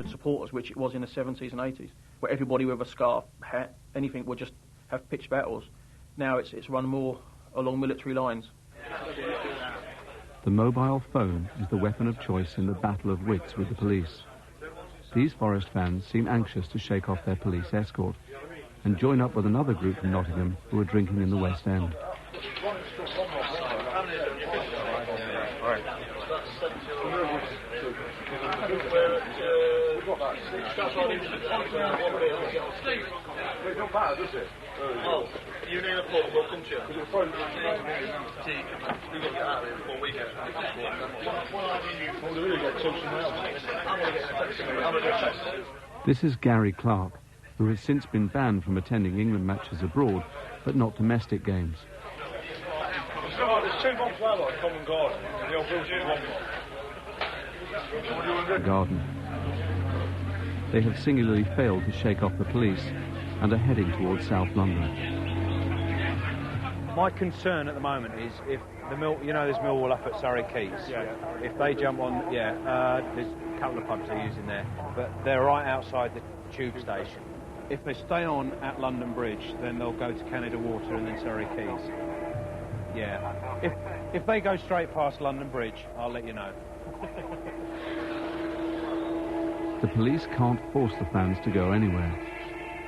supporters, which it was in the 70s and 80s, where everybody with a scarf, hat, anything would just have pitched battles. Now it's run more along military lines. The mobile phone is the weapon of choice in the battle of wits with the police. These Forest fans seem anxious to shake off their police escort and join up with another group from Nottingham who are drinking in the West End. You need a pub, we'll come to you. We've got to get out of here before we get This is Gary Clark, who has since been banned from attending England matches abroad, but not domestic games. There's 2 months out like Common Garden. The old building is 1 month. The garden. They have singularly failed to shake off the police and are heading towards South London. My concern at the moment is if the there's Millwall up at Surrey Quays. Yeah. If they jump on, there's a couple of pubs they're using there, but they're right outside the tube station. If they stay on at London Bridge, then they'll go to Canada Water and then Surrey Quays. Yeah. If they go straight past London Bridge, I'll let you know. The police can't force the fans to go anywhere.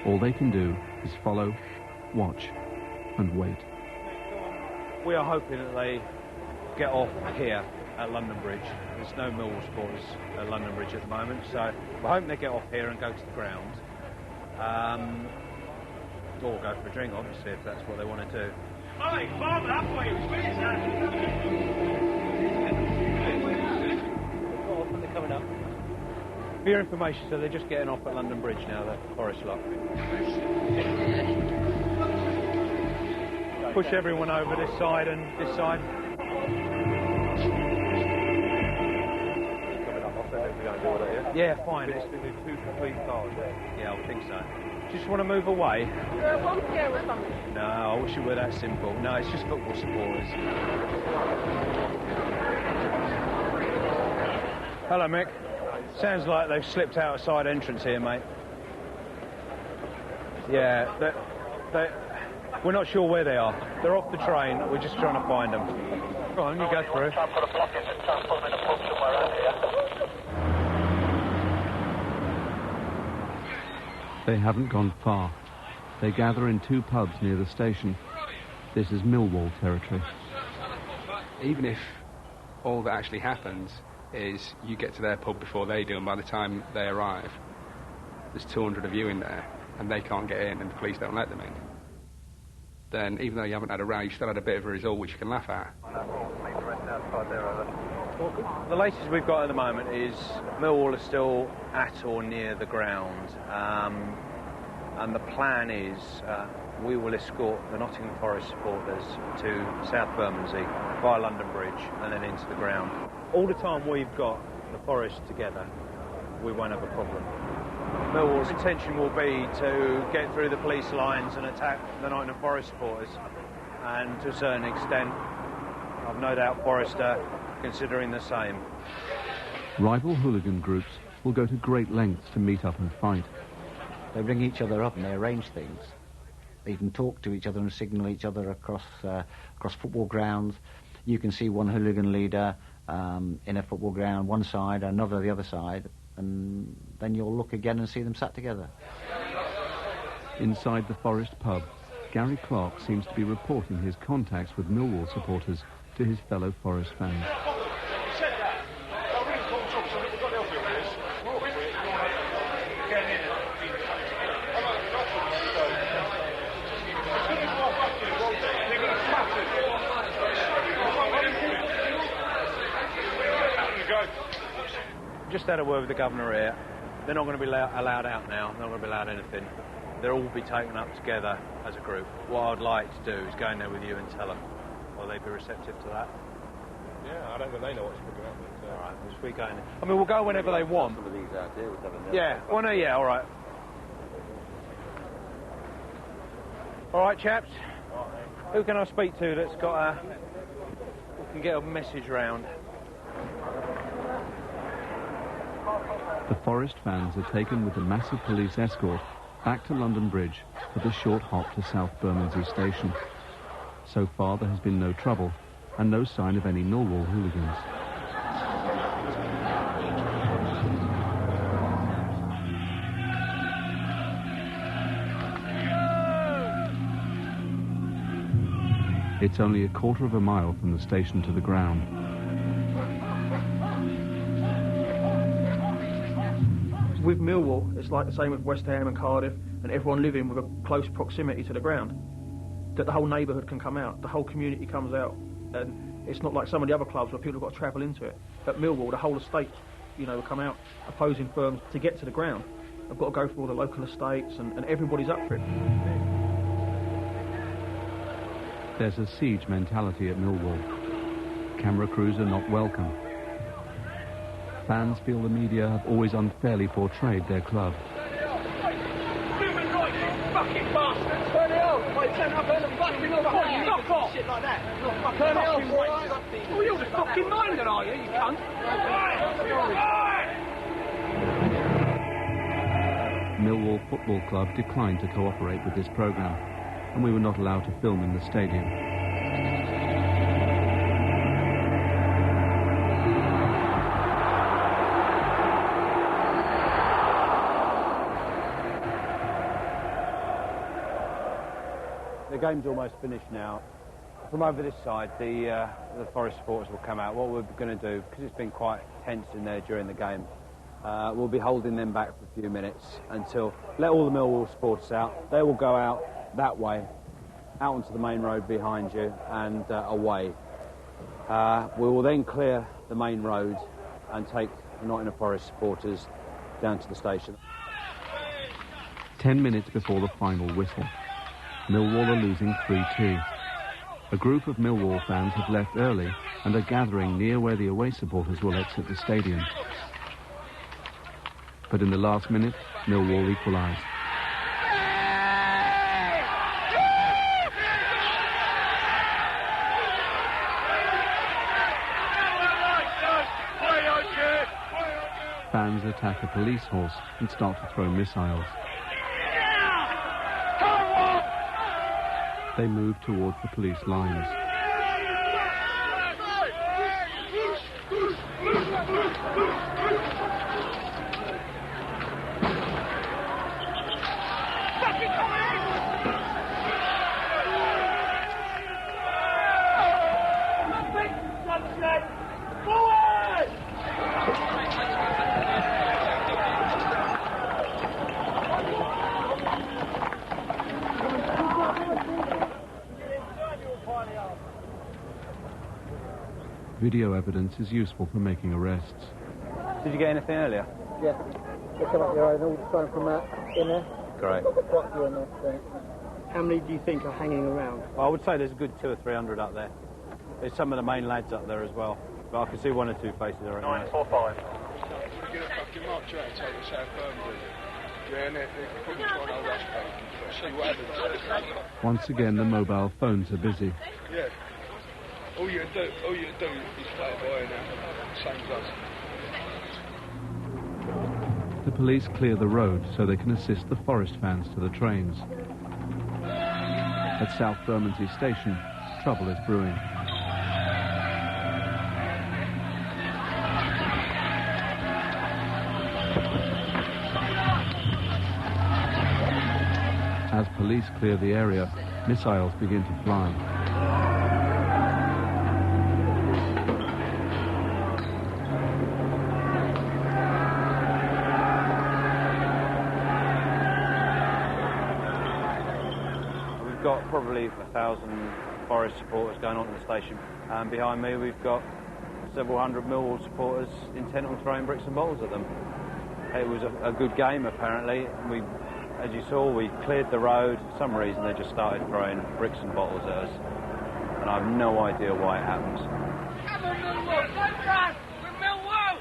All they can do is follow, watch, and wait. We are hoping that they get off here at London Bridge. There's no Millwall supporters at London Bridge at the moment, so we're hoping they get off here and go to the ground. Or go for a drink, obviously, if that's what they want to do. They're coming up. For your information, so they're just getting off at London Bridge now, the Forest lot. Push everyone over this side and this side. Coming up off there, if we don't do that, yeah? Yeah, fine. It's 2 complete cars there. Yeah, I think so. Just want to move away? No, I wish it were that simple. No, it's just football supporters. Hello, Mick. Sounds like they've slipped out a side entrance here, mate. Yeah, we're not sure where they are. They're off the train. We're just trying to find them. Go on, you go through. They haven't gone far. They gather in 2 pubs near the station. This is Millwall territory. Even if all that actually happens is you get to their pub before they do, and by the time they arrive, there's 200 of you in there, and they can't get in, and the police don't let them in, then even though you haven't had a row, you've still had a bit of a result which you can laugh at. The latest we've got at the moment is Millwall are still at or near the ground, and the plan is we will escort the Nottingham Forest supporters to South Bermondsey via London Bridge and then into the ground. All the time we've got the Forest together, we won't have a problem. Millwall's intention will be to get through the police lines and attack the Nottingham Forest supporters, and to a certain extent, I've no doubt Forest are considering the same. Rival hooligan groups will go to great lengths to meet up and fight. They bring each other up and they arrange things. They even talk to each other and signal each other across football grounds. You can see one hooligan leader in a football ground one side, another the other side, and then you'll look again and see them sat together. Inside the Forest pub, Gary Clark seems to be reporting his contacts with Millwall supporters to his fellow Forest fans. Just had a word with the governor here. They're not going to be allowed out now. They're not going to be allowed anything. They'll all be taken up together as a group. What I'd like to do is go in there with you and tell them. Will they be receptive to that? Yeah, I don't think they know what's looking at me. So. All right, we go in there. I mean, we'll go whenever they want. Some of these out here with having yeah, well, no, yeah, all right. All right, chaps. Who can I speak to that's got who can get a message round? The Forest fans are taken with a massive police escort back to London Bridge for the short hop to South Bermondsey Station. So far there has been no trouble and no sign of any Millwall hooligans. It's only a quarter of a mile from the station to the ground. With Millwall, it's like the same with West Ham and Cardiff and everyone living with a close proximity to the ground. That the whole neighbourhood can come out, the whole community comes out, and it's not like some of the other clubs where people have got to travel into it. At Millwall, the whole estate, will come out. Opposing firms, to get to the ground, have got to go through all the local estates, and everybody's up for it. There's a siege mentality at Millwall. Camera crews are not welcome. Fans feel the media have always unfairly portrayed their club. Fucking bastards! Turn it off! I turn up and fucking knock off! Shit like that! Turn it off, right? Oh, you're fucking minded, are you, you cunt? Millwall Football Club declined to cooperate with this programme, and we were not allowed to film in the stadium. The game's almost finished now. From over this side, the Forest supporters will come out. What we're going to do, because it's been quite tense in there during the game, we'll be holding them back for a few minutes until let all the Millwall supporters out. They will go out that way, out onto the main road behind you and away. We will then clear the main road and take the Nottingham Forest supporters down to the station. 10 minutes before the final whistle, Millwall are losing 3-2. A group of Millwall fans have left early and are gathering near where the away supporters will exit the stadium. But in the last minute, Millwall equalise. Fans attack a police horse and start to throw missiles. They move towards the police lines. Video evidence is useful for making arrests. Did you get anything earlier? Yeah. They come up here and all the time from that in there. Great. Quite a few in there. So. How many do you think are hanging around? Well, I would say there's a good 200 or 300 up there. There's some of the main lads up there as well. But I can see 1 or 2 faces around. 945. We're going to fucking march out to South Bermondsey. Yeah, and they're probably trying to hold us back. See what happens. Once again, the mobile phones are busy. Yeah. All you do is play by now. Same as us. The police clear the road so they can assist the Forest fans to the trains. At South Bermondsey Station, trouble is brewing. As police clear the area, missiles begin to fly. We've got probably 1,000 Forest supporters going on to the station. And behind me we've got several hundred Millwall supporters intent on throwing bricks and bottles at them. It was a good game apparently. As you saw, we cleared the road. For some reason they just started throwing bricks and bottles at us. And I have no idea why it happens. Come on, Millwall! Let's run! We're Millwall!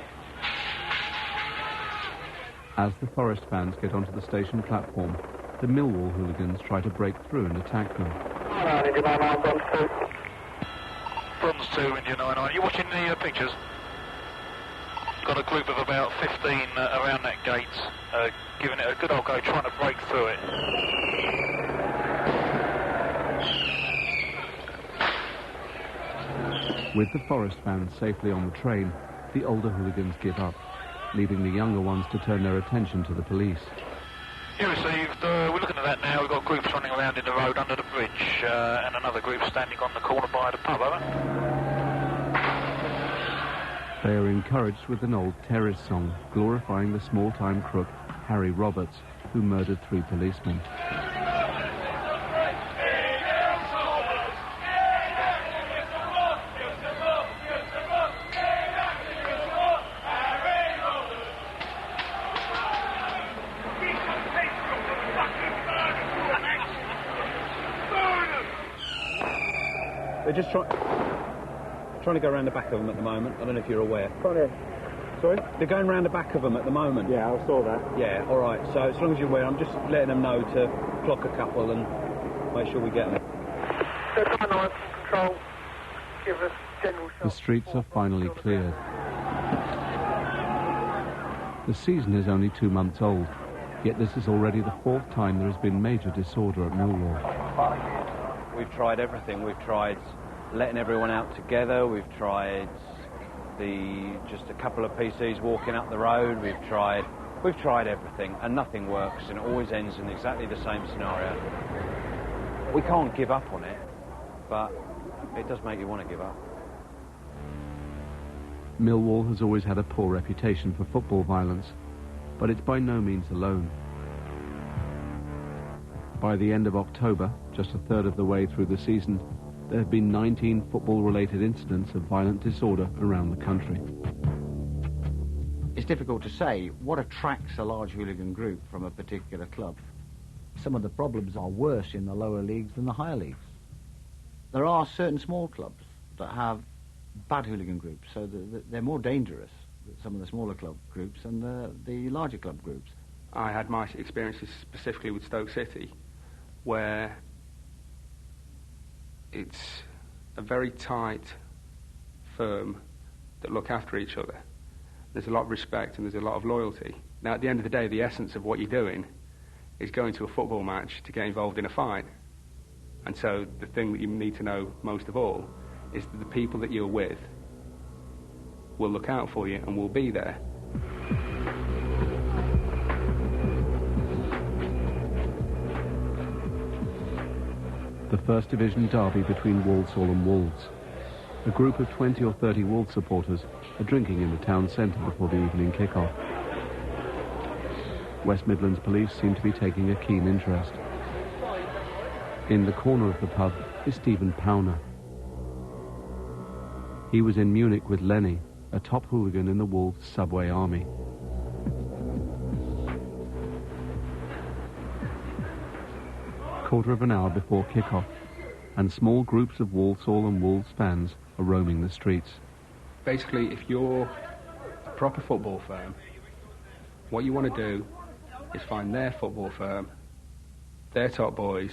As the Forest fans get onto the station platform, the Millwall hooligans try to break through and attack them. Bronze 2 in your 99. You watching the pictures? got a group of about 15 around that gate, giving it a good old go, trying to break through it. With the Forest fans safely on the train, the older hooligans give up, leaving the younger ones to turn their attention to the police. You received, we're looking at that now, we've got groups running around in the road under the bridge, and another group standing on the corner by the pub, over. They are encouraged with an old terrorist song glorifying the small-time crook Harry Roberts, who murdered 3 policemen. They're just trying to go around the back of them at the moment. I don't know if you're aware. Sorry? They're going around the back of them at the moment. Yeah, I saw that. Yeah, all right. So as long as you're aware, I'm just letting them know to clock a couple and make sure we get them. Control. Give us general The streets are finally cleared. The season is only 2 months old, yet this is already the 4th time there has been major disorder at Millwall. We've tried everything. We've tried letting everyone out together. We've tried just a couple of PCs walking up the road. We've tried everything, and nothing works, and it always ends in exactly the same scenario. We can't give up on it, but it does make you want to give up. Millwall has always had a poor reputation for football violence, but it's by no means alone. By the end of October, just a third of the way through the season, there have been 19 football-related incidents of violent disorder around the country. It's difficult to say what attracts a large hooligan group from a particular club. Some of the problems are worse in the lower leagues than the higher leagues. There are certain small clubs that have bad hooligan groups, so they're more dangerous, some of the smaller club groups, than the larger club groups. I had my experiences specifically with Stoke City, where it's a very tight firm that look after each other. There's a lot of respect and there's a lot of loyalty. Now, at the end of the day, the essence of what you're doing is going to a football match to get involved in a fight. And so the thing that you need to know most of all is that the people that you're with will look out for you and will be there. The First Division derby between Walsall and Wolves. A group of 20 or 30 Wolves supporters are drinking in the town centre before the evening kick-off. West Midlands police seem to be taking a keen interest. In the corner of the pub is Stephen Powner. He was in Munich with Lenny, a top hooligan in the Wolves subway army. Quarter of an hour before kick-off, and small groups of Walsall and Wolves fans are roaming the streets. Basically, if you're a proper football firm, what you want to do is find their football firm, their top boys,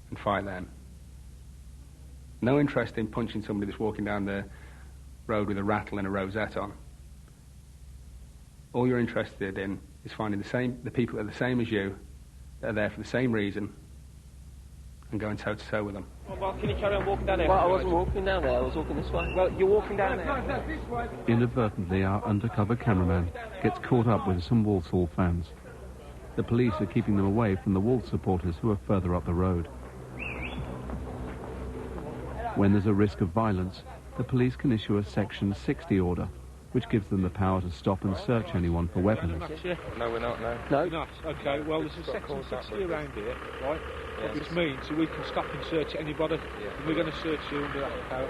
and fight them. No interest in punching somebody that's walking down the road with a rattle and a rosette on. All you're interested in is finding the people that are the same as you, that are there for the same reason, and going toe-to-toe with them. Well, can you carry on walking down there? Well, I wasn't walking down there, I was walking this way. Well, you're walking down there. Inadvertently, our undercover cameraman gets caught up with some Walsall fans. The police are keeping them away from the Wolves supporters who are further up the road. When there's a risk of violence, the police can issue a Section 60 order, which gives them the power to stop and search anyone for weapons. No, we're not, no. No? You're not? OK, well, there's a Section 60 around here, right? Yes. Which means we can stop and search anybody, and we're going to search you under that power.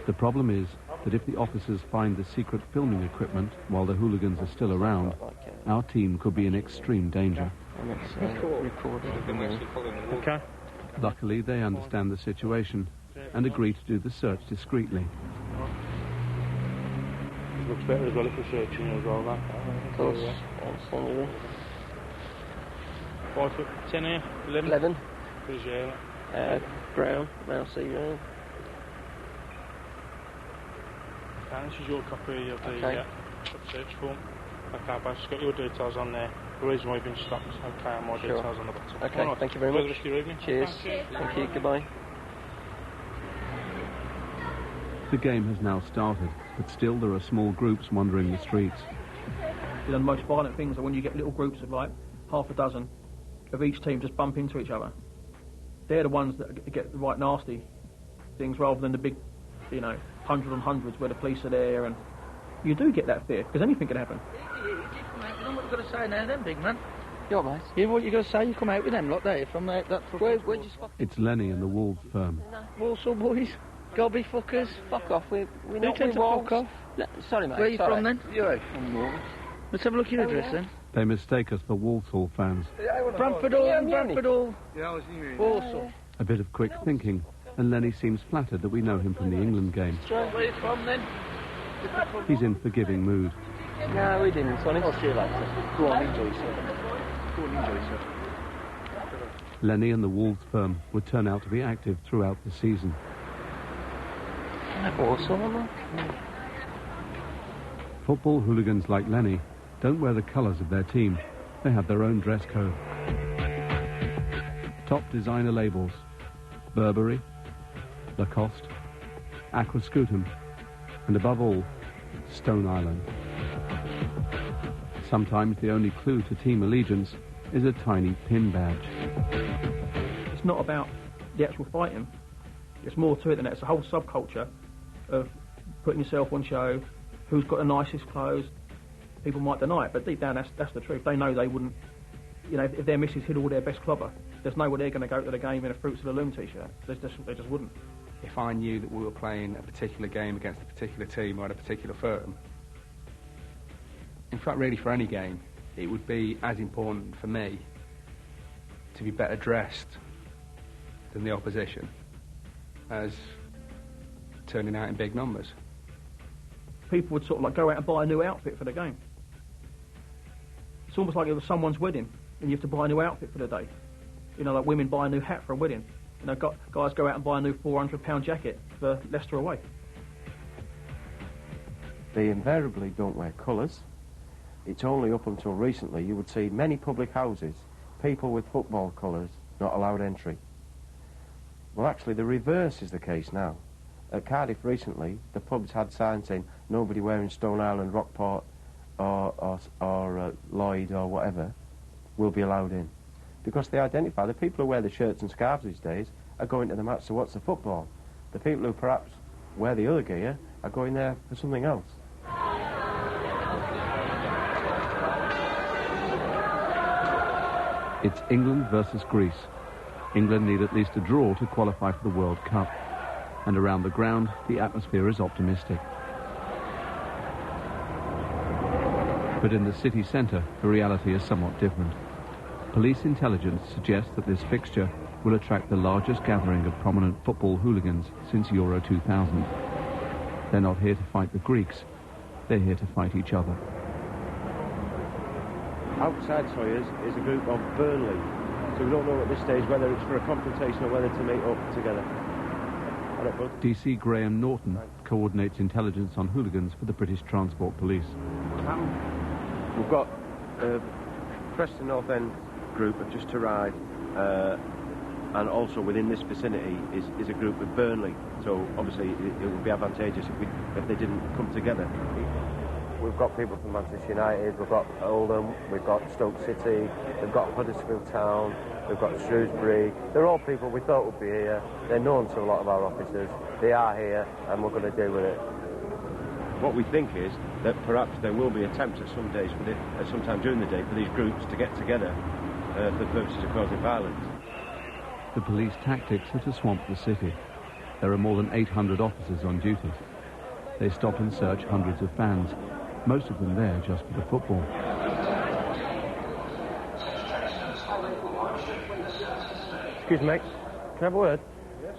The problem is that if the officers find the secret filming equipment while the hooligans are still around, our team could be in extreme danger. OK. Luckily, they understand the situation and agree to do the search discreetly. It looks better as well if we're searching as well, that. Of course. Absolutely. 5 foot 10 here? 11? 11. Yeah. Brown, mousy, Okay, this is your copy of the search form. Okay, but it's got your details on there. The reason why you've been stopped. Okay, and my details on the bottom. Okay, right. Thank you very much. Enjoy the rest of your evening. Cheers. Okay. Thank you. Goodbye. The game has now started, but still there are small groups wandering the streets. You know, the most violent things are when you get little groups of like half a dozen of each team just bump into each other. They're the ones that get the right nasty things rather than the big, you know, hundreds and hundreds where the police are there, and you do get that fear because anything can happen. You know what you've got to say now then, big man? You're right. You know what you've got to say? You come out with them lot there from that Where'd you spot? It's Lenny and the Wolves firm. Walsall boys? Gobby fuckers? Fuck off. We tend to fuck off. No, sorry, mate. Where are you from then? You're from Wolves. Let's have a look at your address then. They mistake us for Walsall fans. Bramford Hall, Walsall. A bit of quick thinking, and Lenny seems flattered that we know him from the England game. Where are you from then? He's in forgiving mood. No, we didn't, Sonny. I'll see you later. Go on, enjoy yourself. Go on, enjoy yourself. Lenny and the Wolves firm would turn out to be active throughout the season. Walsall, Football hooligans like Lenny don't wear the colours of their team. They have their own dress code. Top designer labels: Burberry, Lacoste, Aquascutum, and above all, Stone Island. Sometimes the only clue to team allegiance is a tiny pin badge. It's not about the actual fighting. It's more to it than that. It's a whole subculture of putting yourself on show, who's got the nicest clothes. People might deny it, but deep down that's the truth. They know they wouldn't, you know, if their missus hid all their best clobber, there's no way they're going to go to the game in a Fruits of the Loom t-shirt. They just wouldn't. If I knew that we were playing a particular game against a particular team or at a particular firm, in fact really for any game, it would be as important for me to be better dressed than the opposition as turning out in big numbers. People would sort of like go out and buy a new outfit for the game. It's almost like it was someone's wedding and you have to buy a new outfit for the day. You know, like women buy a new hat for a wedding. You know, guys go out and buy a new £400 jacket for Leicester away. They invariably don't wear colours. It's only up until recently you would see many public houses, people with football colours not allowed entry. Well, actually, the reverse is the case now. At Cardiff recently, the pubs had signs saying nobody wearing Stone Island, Rockport or Lloyd or whatever will be allowed in. Because they identify the people who wear the shirts and scarves these days are going to the match to watch the football. The people who perhaps wear the other gear are going there for something else. It's England versus Greece. England need at least a draw to qualify for the World Cup. And around the ground, the atmosphere is optimistic. But in the city centre, the reality is somewhat different. Police intelligence suggests that this fixture will attract the largest gathering of prominent football hooligans since Euro 2000. They're not here to fight the Greeks, they're here to fight each other. Outside Sawyers is a group of Burnley, so we don't know at this stage whether it's for a confrontation or whether to meet up together. DC Graham Norton coordinates intelligence on hooligans for the British Transport Police. We've got Preston North End group have just arrived, and also within this vicinity is a group with Burnley, so obviously it would be advantageous if they didn't come together. We've got people from Manchester United, we've got Oldham, we've got Stoke City, we've got Huddersfield Town, we've got Shrewsbury. They're all people we thought would be here. They're known to a lot of our officers. They are here, and we're going to deal with it. What we think is that perhaps there will be attempts at some days, sometime during the day, for these groups to get together for the purposes of causing violence. The police tactics are to swamp the city. There are more than 800 officers on duty. They stop and search hundreds of fans, most of them there just for the football. Excuse me, mate. Can I have a word? Yes,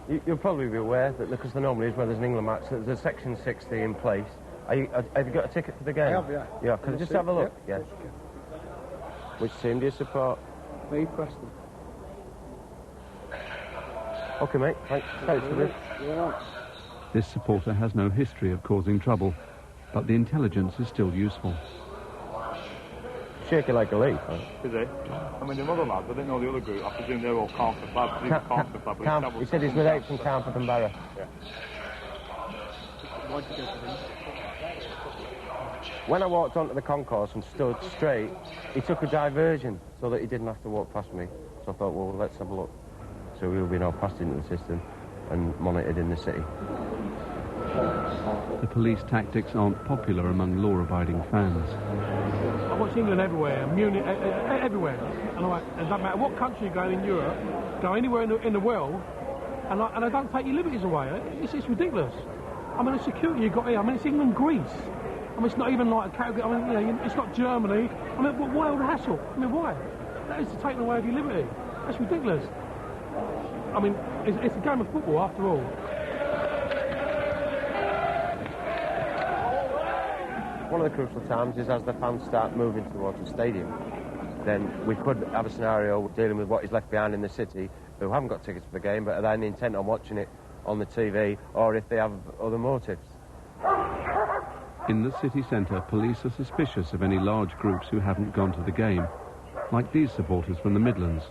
sure. You'll probably be aware that, because there normally is where there's an England match, there's a Section 60 in place. Have you got a ticket for the game? I have, yeah. Yeah, can I just have a look? Yeah. Which team do you support? Me, Preston. Okay, mate. Thanks for this. Yeah. This supporter has no history of causing trouble, but the intelligence is still useful. Shaking like a leaf. Is he? I mean, the other lads, I didn't know the other group. I presume they're all Carnforth lads. He said he's with 8 from Carnforth and Barrow. Yeah. Why'd you go for him? When I walked onto the concourse and stood straight, he took a diversion so that he didn't have to walk past me. So I thought, well, let's have a look. So we were being all passed into the system and monitored in the city. The police tactics aren't popular among law-abiding fans. I watch England everywhere, Munich, everywhere. And it doesn't matter what country you go in Europe, go anywhere in the world, and I don't take your liberties away. It's ridiculous. I mean, the security you've got here, I mean, it's England, Greece. I mean, it's not even like a category, I mean, you know, it's not Germany. I mean, why all the hassle? I mean, why? That is to take away of your liberty. That's ridiculous. I mean, it's a game of football after all. One of the crucial times is as the fans start moving towards the stadium. Then we could have a scenario dealing with what is left behind in the city who haven't got tickets for the game but are then intent on watching it on the TV, or if they have other motives. In the city centre, police are suspicious of any large groups who haven't gone to the game, like these supporters from the Midlands.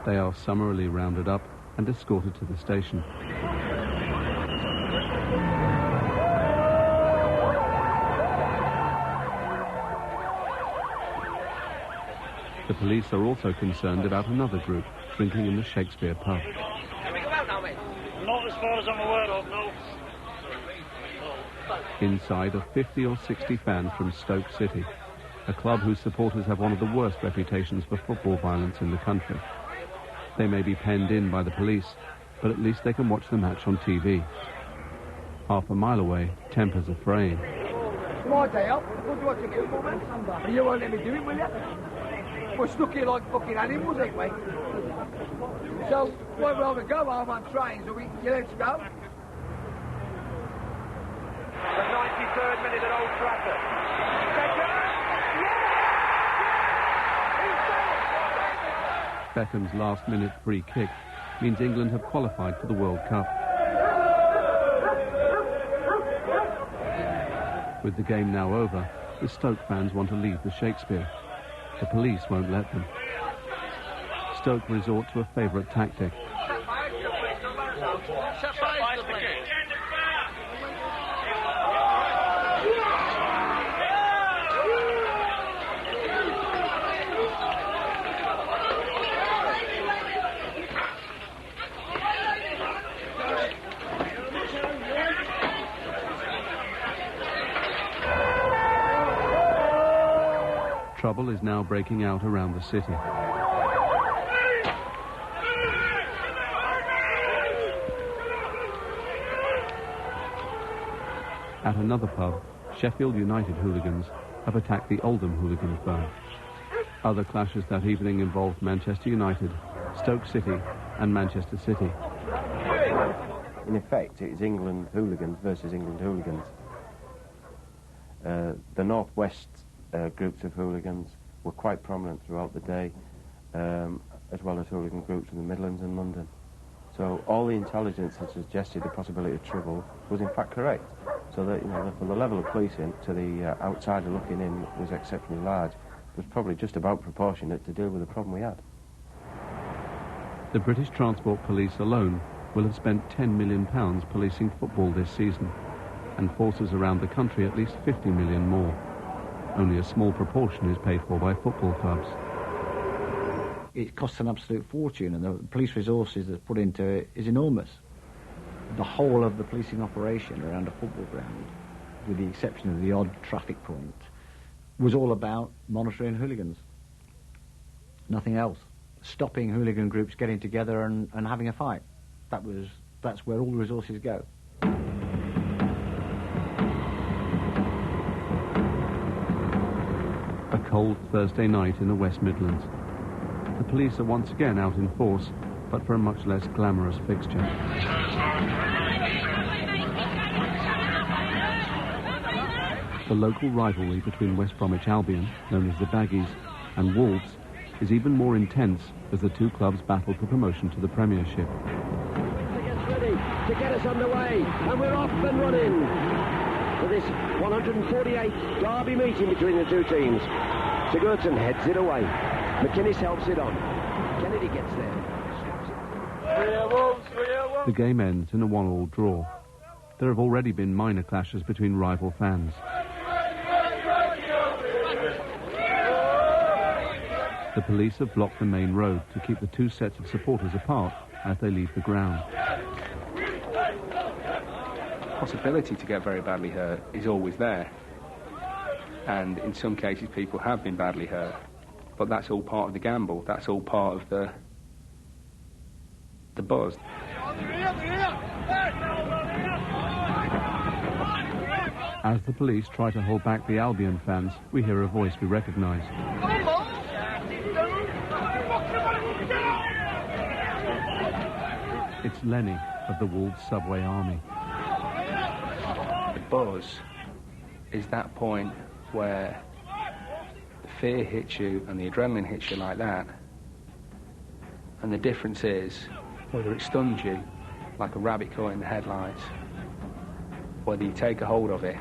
They are summarily rounded up and escorted to the station. The police are also concerned about another group drinking in the Shakespeare pub. Can we go out now, mate? Not as far as I'm aware of, no. Inside are 50 or 60 fans from Stoke City, a club whose supporters have one of the worst reputations for football violence in the country. They may be penned in by the police, but at least they can watch the match on TV. Half a mile away, tempers are fraying. It's my day up. What do you want to do for me? And you won't let me do it, will you? We're stuck here like fucking animals, ain't we? So, why rather go home on trains, or you let's go? The 93rd minute at Old Trafford. Beckham's last-minute free kick means England have qualified for the World Cup. With the game now over, the Stoke fans want to leave the Shakespeare. The police won't let them. Stoke resort to a favourite tactic. Trouble is now breaking out around the city. At another pub, Sheffield United hooligans have attacked the Oldham hooligan firm. Other clashes that evening involved Manchester United, Stoke City and Manchester City. In effect, it is England hooligans versus England hooligans. The Northwest groups of hooligans were quite prominent throughout the day, as well as hooligan groups in the Midlands and London. So all the intelligence that suggested the possibility of trouble was in fact correct. So that, you know, from the level of policing to the outsider looking in was exceptionally large. It was probably just about proportionate to deal with the problem we had. The British Transport Police alone will have spent £10 million policing football this season, and forces around the country at least 50 million more. Only a small proportion is paid for by football clubs. It costs an absolute fortune, and the police resources that's put into it is enormous. The whole of the policing operation around a football ground, with the exception of the odd traffic point, was all about monitoring hooligans. Nothing else. Stopping hooligan groups getting together and having a fight. That's where all the resources go. A cold Thursday night in the West Midlands. The police are once again out in force, but for a much less glamorous fixture. The local rivalry between West Bromwich Albion, known as the Baggies, and Wolves is even more intense as the two clubs battle for promotion to the Premiership. get us underway, and we're off and running for this 148th derby meeting between the two teams. Sigurdsson heads it away. McInnes helps it on. Kennedy gets there. The game ends in a 1-1 draw. There have already been minor clashes between rival fans. The police have blocked the main road to keep the two sets of supporters apart as they leave the ground. Possibility to get very badly hurt is always there. And in some cases people have been badly hurt. But that's all part of the gamble. That's all part of the buzz. As the police try to hold back the Albion fans, we hear a voice we recognise. It's Lenny of the Wolves Subway Army. The buzz is that point where the fear hits you and the adrenaline hits you like that. And the difference is whether it stuns you like a rabbit caught in the headlights, whether you take a hold of it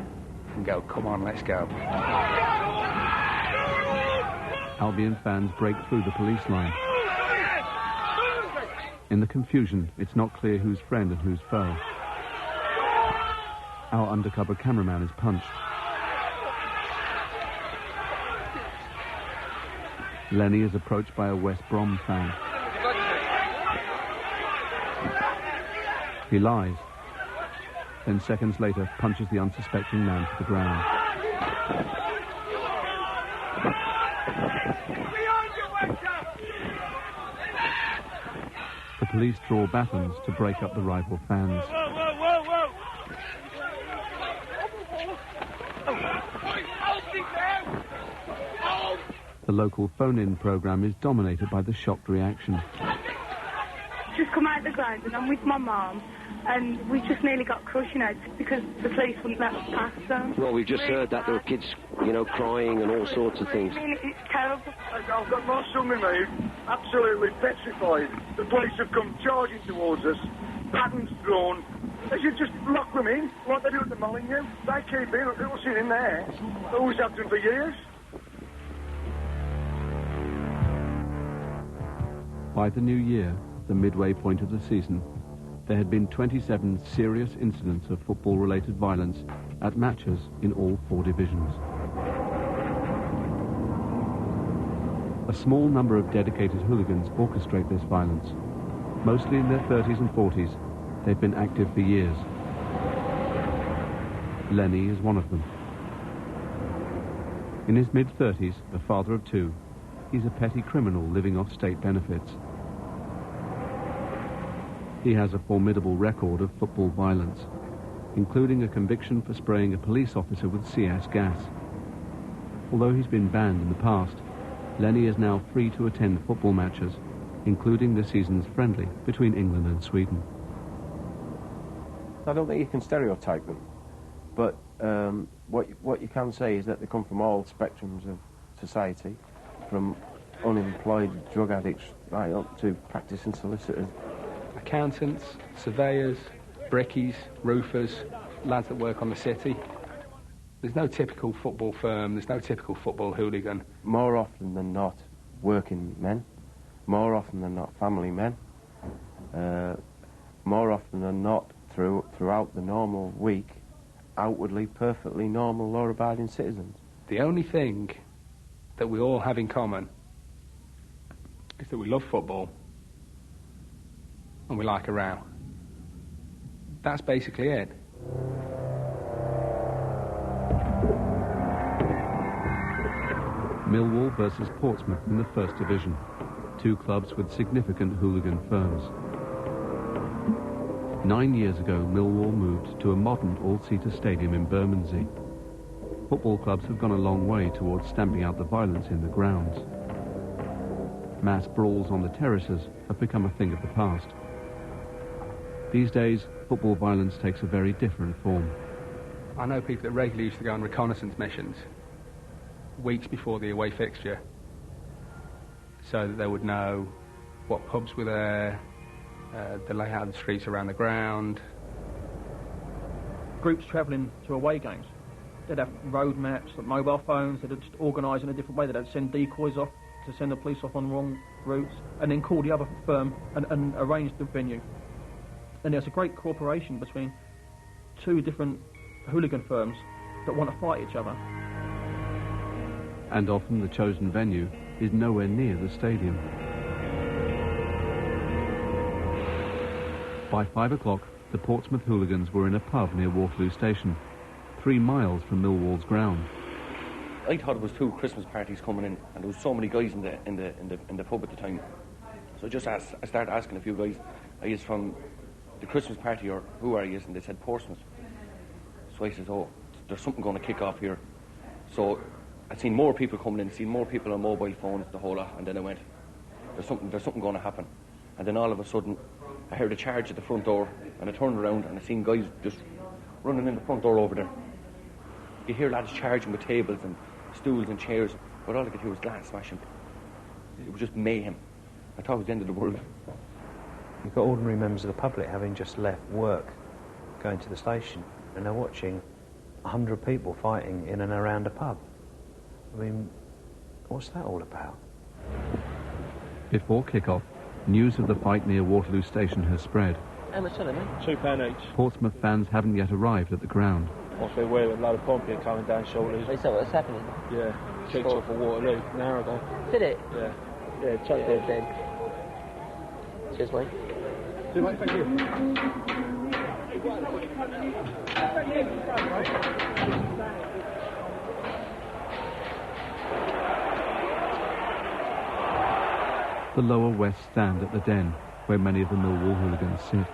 and go, come on, let's go. Albion fans break through the police line. In the confusion, it's not clear who's friend and who's foe. Our undercover cameraman is punched. Lenny is approached by a West Brom fan. He lies. Then seconds later, punches the unsuspecting man to the ground. The police draw batons to break up the rival fans. The local phone-in programme is dominated by the shocked reaction. Just come out the ground and I'm with my mum and we just nearly got crushed, you know, because the police wouldn't let us pass them. Well, we've just heard that there were kids, you know, crying and all sorts of things. I mean, it's terrible. I've got my son with me, absolutely petrified. The police have come charging towards us, batons drawn. They should just lock them in, like they do at the Molyneux. They keep people sitting in there. They always have them for years. By the new year, the midway point of the season, there had been 27 serious incidents of football-related violence at matches in all 4 divisions. A small number of dedicated hooligans orchestrate this violence. Mostly in their 30s and 40s, they've been active for years. Lenny is one of them. In his mid-30s, a father of 2, he's a petty criminal living off state benefits. He has a formidable record of football violence, including a conviction for spraying a police officer with CS gas. Although he's been banned in the past, Lenny is now free to attend football matches, including this season's friendly between England and Sweden. I don't think you can stereotype them, but what you can say is that they come from all spectrums of society, from unemployed drug addicts right up to practicing solicitors. Accountants, surveyors, brickies, roofers, lads that work on the city. There's no typical football firm, there's no typical football hooligan. More often than not, working men. More often than not, family men. More often than not, throughout the normal week, outwardly perfectly normal law-abiding citizens. The only thing that we all have in common is that we love football and we like a row. That's basically it. Millwall versus Portsmouth in the First Division. 2 clubs with significant hooligan firms. 9 years ago, Millwall moved to a modern all-seater stadium in Bermondsey. Football clubs have gone a long way towards stamping out the violence in the grounds. Mass brawls on the terraces have become a thing of the past. These days, football violence takes a very different form. I know people that regularly used to go on reconnaissance missions weeks before the away fixture, so that they would know what pubs were there, the layout of the streets around the ground, groups travelling to away games, they'd have road maps, like mobile phones, they'd just organise in a different way. They'd send decoys off to send the police off on wrong routes, and then call the other firm and arrange the venue. And there's a great cooperation between two different hooligan firms that want to fight each other. And often the chosen venue is nowhere near the stadium. By 5 o'clock, the Portsmouth hooligans were in a pub near Waterloo Station, 3 miles from Millwall's ground. I thought it was 2 Christmas parties coming in, and there was so many guys in the pub at the time. So I started asking a few guys, are you from the Christmas party, or who are you? And they said Portsmouth. So I said, oh, there's something going to kick off here. So I'd seen more people coming in, seen more people on mobile phones, the whole lot, and then I went, there's something going to happen. And then all of a sudden, I heard a charge at the front door, and I turned around and I seen guys just running in the front door over there. You hear lads charging with tables and stools and chairs, but all I could hear was glass smashing. It was just mayhem. I thought it was the end of the world. You've got ordinary members of the public having just left work, going to the station, and they're watching 100 people fighting in and around a pub. I mean, what's that all about? Before kick-off, news of the fight near Waterloo Station has spread. How much are they, mate? £2 each. Portsmouth fans haven't yet arrived at the ground. Whilst we're aware of a load of pumping coming down shortly. Is that what's happening? Yeah, kicked off at Waterloo an hour ago. Did it? Yeah. Yeah, chuck dead then. Cheers, mate. See you, mate, thank you. The lower west stand at the Den, where many of the Millwall hooligans sit.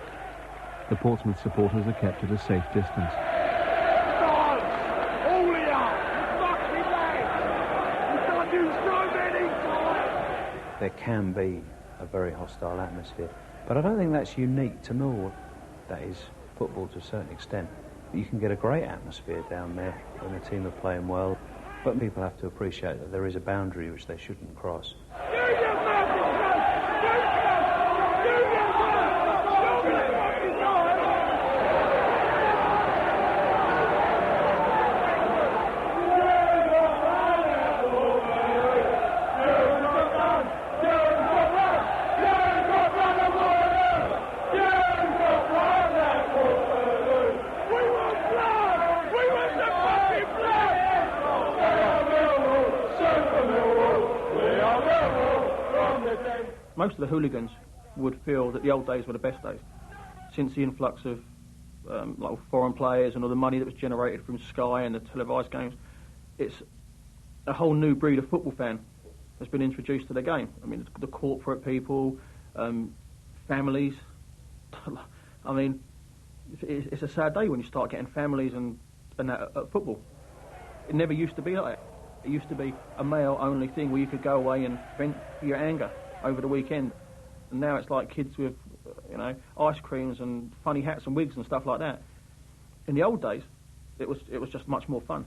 The Portsmouth supporters are kept at a safe distance. There can be a very hostile atmosphere, but I don't think that's unique to Millwall. That is football to a certain extent. You can get a great atmosphere down there when the team are playing well, but people have to appreciate that there is a boundary which they shouldn't cross. Most of the hooligans would feel that the old days were the best days, since the influx of like foreign players and all the money that was generated from Sky and the televised games. It's a whole new breed of football fan that's been introduced to the game. I mean, the corporate people, families. I mean, it's a sad day when you start getting families and that at football. It never used to be like that. It used to be a male-only thing where you could go away and vent your anger over the weekend, and now it's like kids with, ice creams and funny hats and wigs and stuff like that. In the old days, it was just much more fun.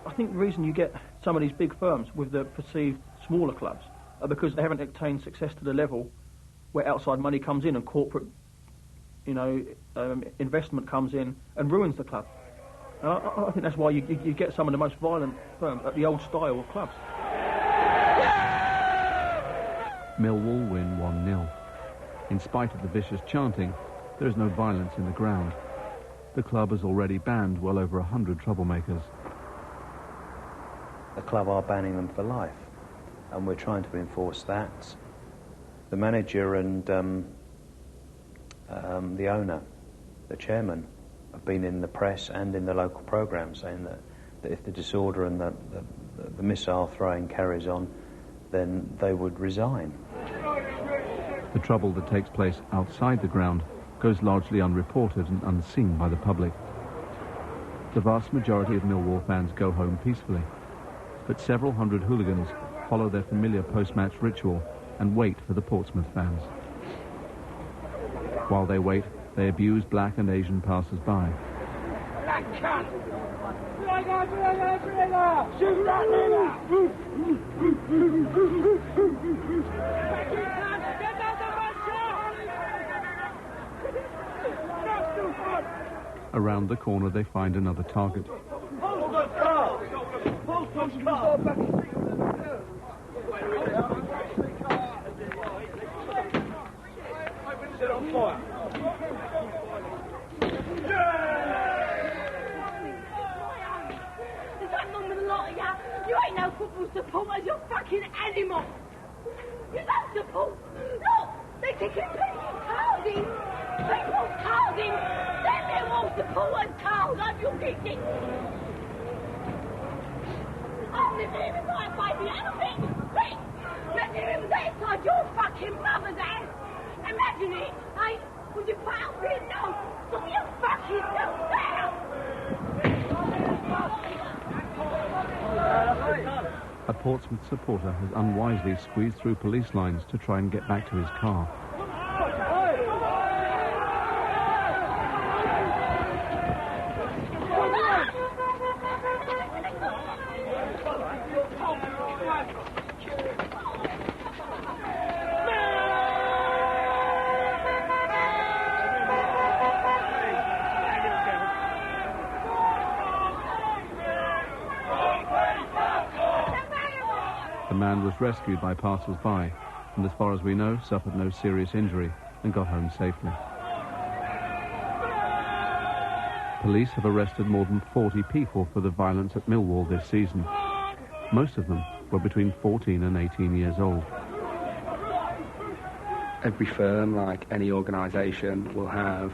I think the reason you get some of these big firms with the perceived smaller clubs are because they haven't attained success to the level where outside money comes in and corporate investment comes in and ruins the club. And I think that's why you get some of the most violent firms at the old style of clubs. Millwall win 1-0. In spite of the vicious chanting, there is no violence in the ground. The club has already banned well over 100 troublemakers. The club are banning them for life, and we're trying to enforce that. The manager and the owner, the chairman, have been in the press and in the local programme saying that if the disorder and the missile throwing carries on, then they would resign. The trouble that takes place outside the ground goes largely unreported and unseen by the public. The vast majority of Millwall fans go home peacefully, but several hundred hooligans follow their familiar post-match ritual and wait for the Portsmouth fans. While they wait, they abuse black and Asian passers-by. that cunt! Shoot that nigger! Around the corner they find another target. Set on fire. There's that wrong with a lot of you. You ain't no football supporters, you're fucking animals. You don't support. Look, they're taking people's cars in. People's cars in. They're Millwall supporters' cars, aren't you kidding? I'm living here with my baby and a bit. Quick! Imagine if it was outside your fucking mother's house. Imagine it, eh? Would you put out for it? No! Stop your fucking self there! A Portsmouth supporter has unwisely squeezed through police lines to try and get back to his car. The man was rescued by passers-by and, as far as we know, suffered no serious injury and got home safely. Police have arrested more than 40 people for the violence at Millwall this season. Most of them were between 14 and 18 years old. Every firm, like any organisation, will have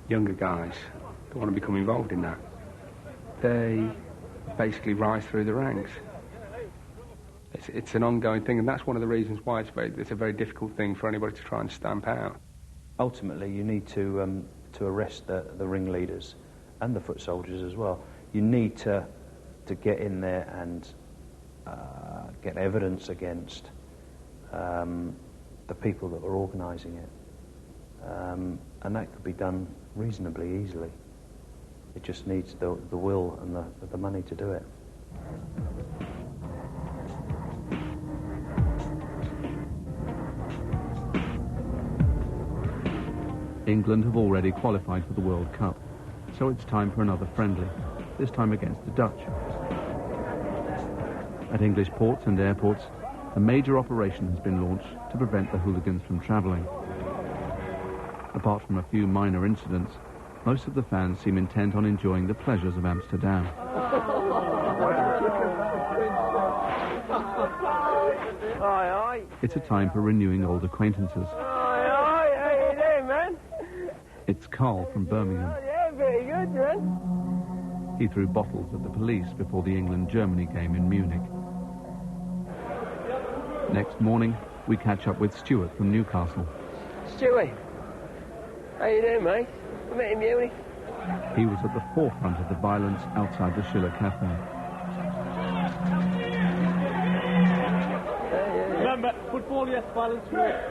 younger guys that want to become involved in that. They basically rise through the ranks. It's an ongoing thing, and that's one of the reasons why it's a very difficult thing for anybody to try and stamp out. Ultimately, you need to arrest the ringleaders and the foot soldiers as well. You need to get in there and get evidence against the people that were organising it, and that could be done reasonably easily. It just needs the will and the money to do it. England have already qualified for the World Cup, so it's time for another friendly, this time against the Dutch. At English ports and airports, a major operation has been launched to prevent the hooligans from travelling. Apart from a few minor incidents, most of the fans seem intent on enjoying the pleasures of Amsterdam. It's a time for renewing old acquaintances. It's Carl from Birmingham. Yeah, very good, man. He threw bottles at the police before the England-Germany game in Munich. Next morning, we catch up with Stuart from Newcastle. Stewie, how you doing, mate? I met in Munich. He was at the forefront of the violence outside the Schiller Cafe. Remember, football, yes, violence, yes.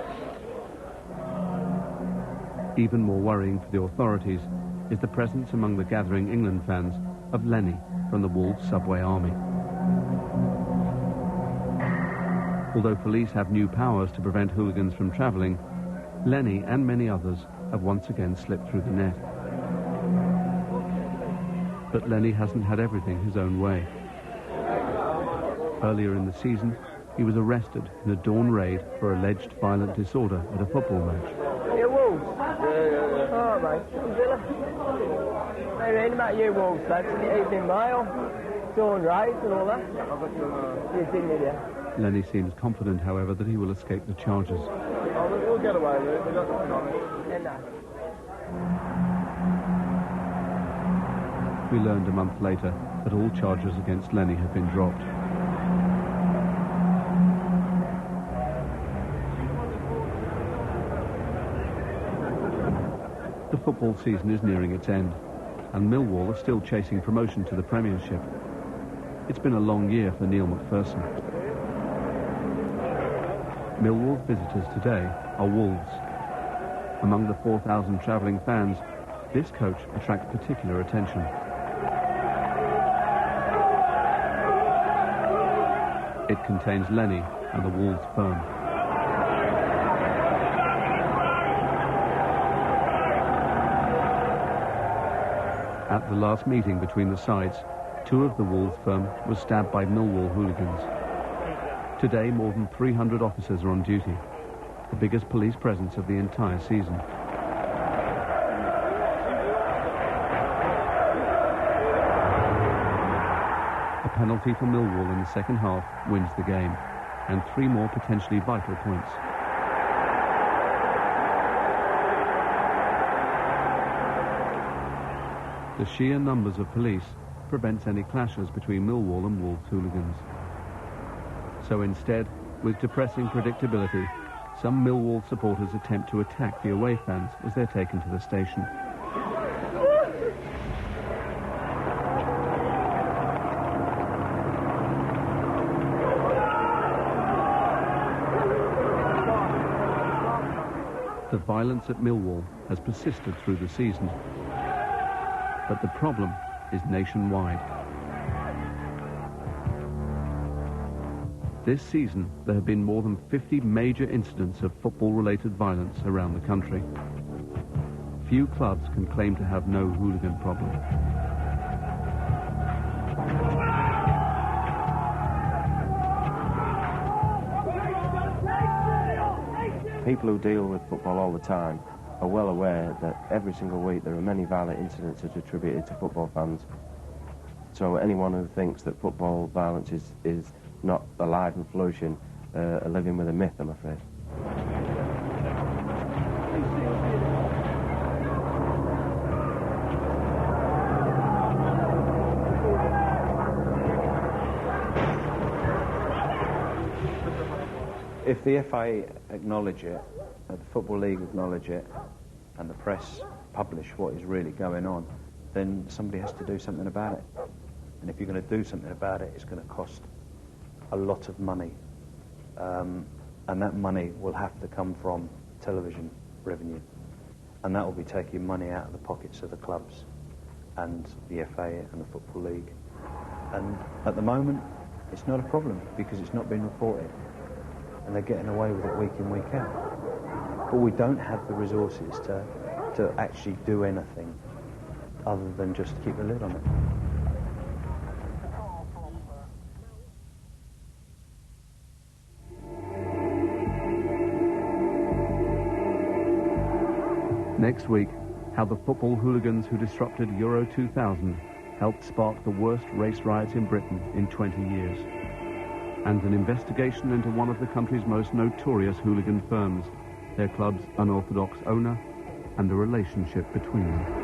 Even more worrying for the authorities is the presence among the gathering England fans of Lenny from the Wolves subway army. Although police have new powers to prevent hooligans from travelling, Lenny and many others have once again slipped through the net. But Lenny hasn't had everything his own way. Earlier in the season, he was arrested in a dawn raid for alleged violent disorder at a football match. You Wolves? Oh, mate. I'm Villa. Maybe ain't about you Wolves, lads. In the evening mail, dawn raids and all that. You didn't, did you? Lenny seems confident, however, that he will escape the charges. Oh, we'll get away with it. We've got nothing on it. Yeah, no. We learned a month later that all charges against Lenny had been dropped. The football season is nearing its end, and Millwall are still chasing promotion to the Premiership. It's been a long year for Neil McPherson. Millwall's visitors today are Wolves. Among the 4,000 travelling fans, This coach attracts particular attention. It contains Lenny and the Wolves firm. At the last meeting between the sides, 2 of the Wolves firm were stabbed by Millwall hooligans. Today, more than 300 officers are on duty, the biggest police presence of the entire season. A penalty for Millwall in the second half wins the game, and 3 more potentially vital points. The sheer numbers of police prevents any clashes between Millwall and Wolves hooligans. So instead, with depressing predictability, some Millwall supporters attempt to attack the away fans as they're taken to the station. The violence at Millwall has persisted through the season, but the problem is nationwide. This season, there have been more than 50 major incidents of football-related violence around the country. Few clubs can claim to have no hooligan problem. People who deal with football all the time are well aware that every single week there are many violent incidents that are attributed to football fans. So anyone who thinks that football violence is not alive and flourishing are living with a myth, I'm afraid. If the FA acknowledge it, the Football League acknowledge it, and the press publish what is really going on, then somebody has to do something about it. And if you're going to do something about it, it's going to cost a lot of money. And that money will have to come from television revenue. And that will be taking money out of the pockets of the clubs and the FA and the Football League. And at the moment, it's not a problem because it's not been reported. And they're getting away with it week in, week out. But we don't have the resources to actually do anything other than just keep a lid on it. Next week, how the football hooligans who disrupted Euro 2000 helped spark the worst race riots in Britain in 20 years. And an investigation into one of the country's most notorious hooligan firms, their club's unorthodox owner, and the relationship between them.